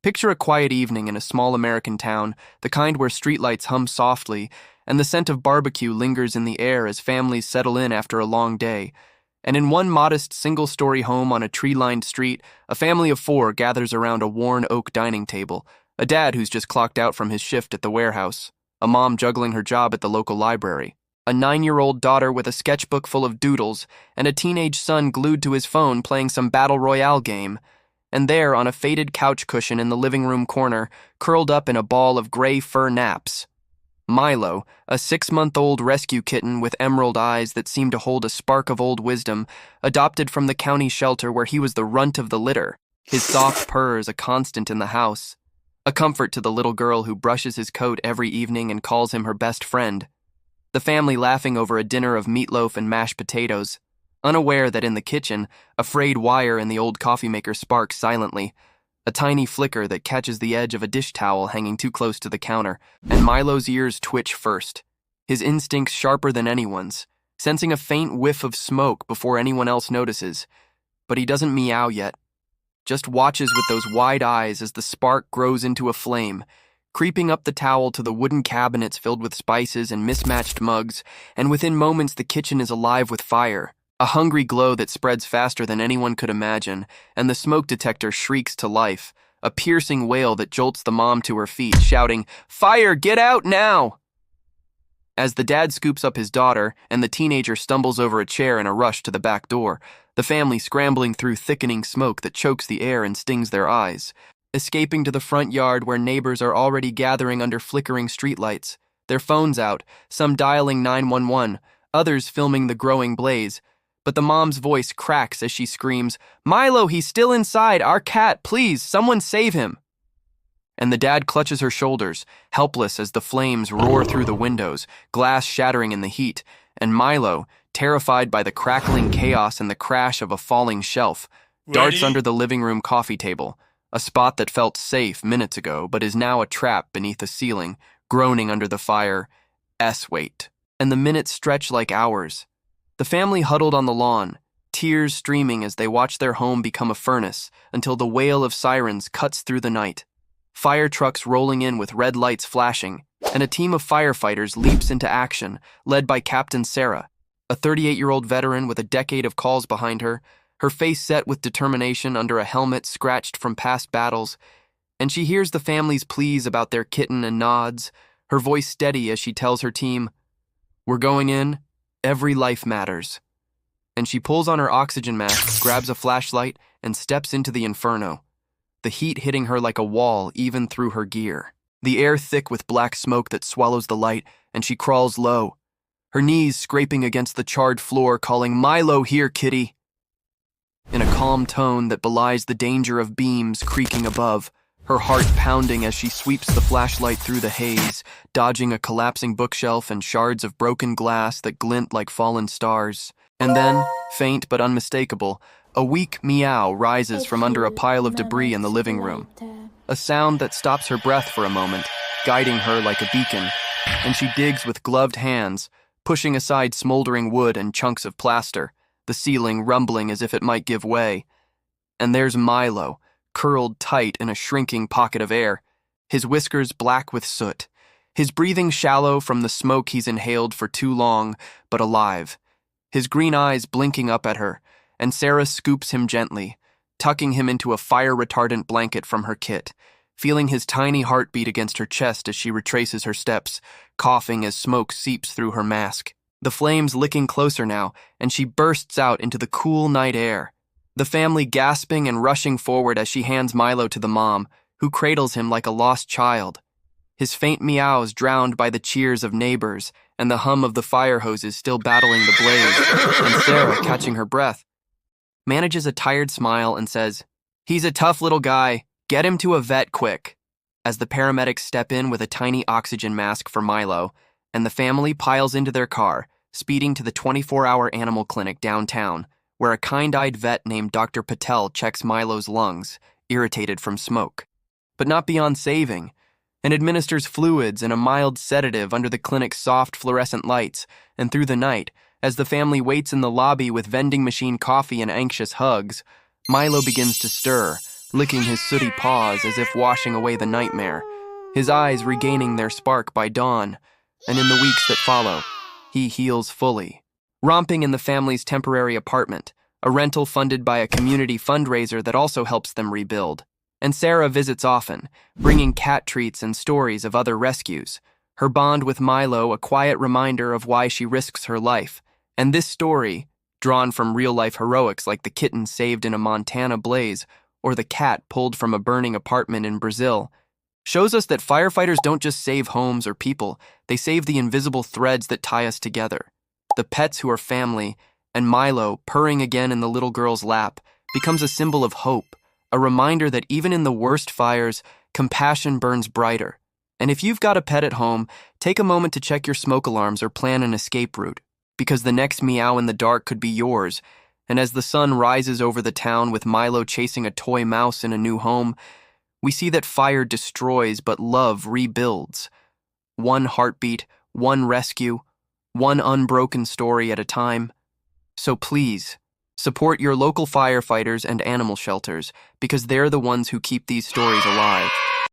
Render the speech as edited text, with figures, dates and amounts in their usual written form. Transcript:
Picture a quiet evening in a small American town, the kind where streetlights hum softly and the scent of barbecue lingers in the air as families settle in after a long day. And in one modest single-story home on a tree-lined street, a family of four gathers around a worn oak dining table, a dad who's just clocked out from his shift at the warehouse, a mom juggling her job at the local library, a 9-year-old daughter with a sketchbook full of doodles, and a teenage son glued to his phone playing some battle royale game. And there, on a faded couch cushion in the living room corner, curled up in a ball of gray fur naps, Milo, a 6-month-old rescue kitten with emerald eyes that seemed to hold a spark of old wisdom, adopted from the county shelter where he was the runt of the litter, his soft purrs a constant in the house, a comfort to the little girl who brushes his coat every evening and calls him her best friend. The family laughing over a dinner of meatloaf and mashed potatoes, unaware that in the kitchen, a frayed wire in the old coffee maker sparks silently, a tiny flicker that catches the edge of a dish towel hanging too close to the counter, and Milo's ears twitch first, his instincts sharper than anyone's, sensing a faint whiff of smoke before anyone else notices. But he doesn't meow yet, just watches with those wide eyes as the spark grows into a flame, creeping up the towel to the wooden cabinets filled with spices and mismatched mugs, and within moments the kitchen is alive with fire. A hungry glow that spreads faster than anyone could imagine, and the smoke detector shrieks to life, a piercing wail that jolts the mom to her feet, shouting, "Fire, get out now!" As the dad scoops up his daughter and the teenager stumbles over a chair in a rush to the back door, the family scrambling through thickening smoke that chokes the air and stings their eyes, escaping to the front yard where neighbors are already gathering under flickering streetlights, their phones out, some dialing 911, others filming the growing blaze. But the mom's voice cracks as she screams, "Milo, he's still inside! Our cat, please, someone save him!" And the dad clutches her shoulders, helpless as the flames roar through the windows, glass shattering in the heat, and Milo, terrified by the crackling chaos and the crash of a falling shelf, darts under the living room coffee table, a spot that felt safe minutes ago but is now a trap beneath the ceiling, groaning under the fire. S-weight. And the minutes stretch like hours. The family huddled on the lawn, tears streaming as they watch their home become a furnace until the wail of sirens cuts through the night. Fire trucks rolling in with red lights flashing, and a team of firefighters leaps into action, led by Captain Sarah, a 38-year-old veteran with a decade of calls behind her, her face set with determination under a helmet scratched from past battles, and she hears the family's pleas about their kitten and nods, her voice steady as she tells her team, "We're going in. Every life matters." And she pulls on her oxygen mask, grabs a flashlight, and steps into the inferno, the heat hitting her like a wall even through her gear. The air thick with black smoke that swallows the light, and she crawls low, her knees scraping against the charred floor, calling, "Milo, here, kitty," in a calm tone that belies the danger of beams creaking above, her heart pounding as she sweeps the flashlight through the haze, dodging a collapsing bookshelf and shards of broken glass that glint like fallen stars. And then, faint but unmistakable, a weak meow rises from under a pile of debris in the living room, a sound that stops her breath for a moment, guiding her like a beacon, and she digs with gloved hands, pushing aside smoldering wood and chunks of plaster, the ceiling rumbling as if it might give way. And there's Milo, curled tight in a shrinking pocket of air, his whiskers black with soot, his breathing shallow from the smoke he's inhaled for too long, but alive, his green eyes blinking up at her, and Sarah scoops him gently, tucking him into a fire-retardant blanket from her kit, feeling his tiny heartbeat against her chest as she retraces her steps, coughing as smoke seeps through her mask. The flames licking closer now, and she bursts out into the cool night air, the family gasping and rushing forward as she hands Milo to the mom, who cradles him like a lost child. His faint meows drowned by the cheers of neighbors and the hum of the fire hoses still battling the blaze, and Sarah, catching her breath, manages a tired smile and says, "He's a tough little guy. Get him to a vet quick," as the paramedics step in with a tiny oxygen mask for Milo, and the family piles into their car, speeding to the 24-hour animal clinic downtown, where a kind-eyed vet named Dr. Patel checks Milo's lungs, irritated from smoke, but not beyond saving, and administers fluids and a mild sedative under the clinic's soft fluorescent lights. And through the night, as the family waits in the lobby with vending machine coffee and anxious hugs, Milo begins to stir, licking his sooty paws as if washing away the nightmare, his eyes regaining their spark by dawn, and in the weeks that follow, he heals fully. Romping in the family's temporary apartment, a rental funded by a community fundraiser that also helps them rebuild. And Sarah visits often, bringing cat treats and stories of other rescues. Her bond with Milo a quiet reminder of why she risks her life. And this story, drawn from real-life heroics like the kitten saved in a Montana blaze or the cat pulled from a burning apartment in Brazil, shows us that firefighters don't just save homes or people, they save the invisible threads that tie us together. The pets who are family, and Milo, purring again in the little girl's lap, becomes a symbol of hope, a reminder that even in the worst fires, compassion burns brighter. And if you've got a pet at home, take a moment to check your smoke alarms or plan an escape route, because the next meow in the dark could be yours. And as the sun rises over the town with Milo chasing a toy mouse in a new home, we see that fire destroys but love rebuilds. One heartbeat, one rescue, one unbroken story at a time. So please, support your local firefighters and animal shelters because they're the ones who keep these stories alive.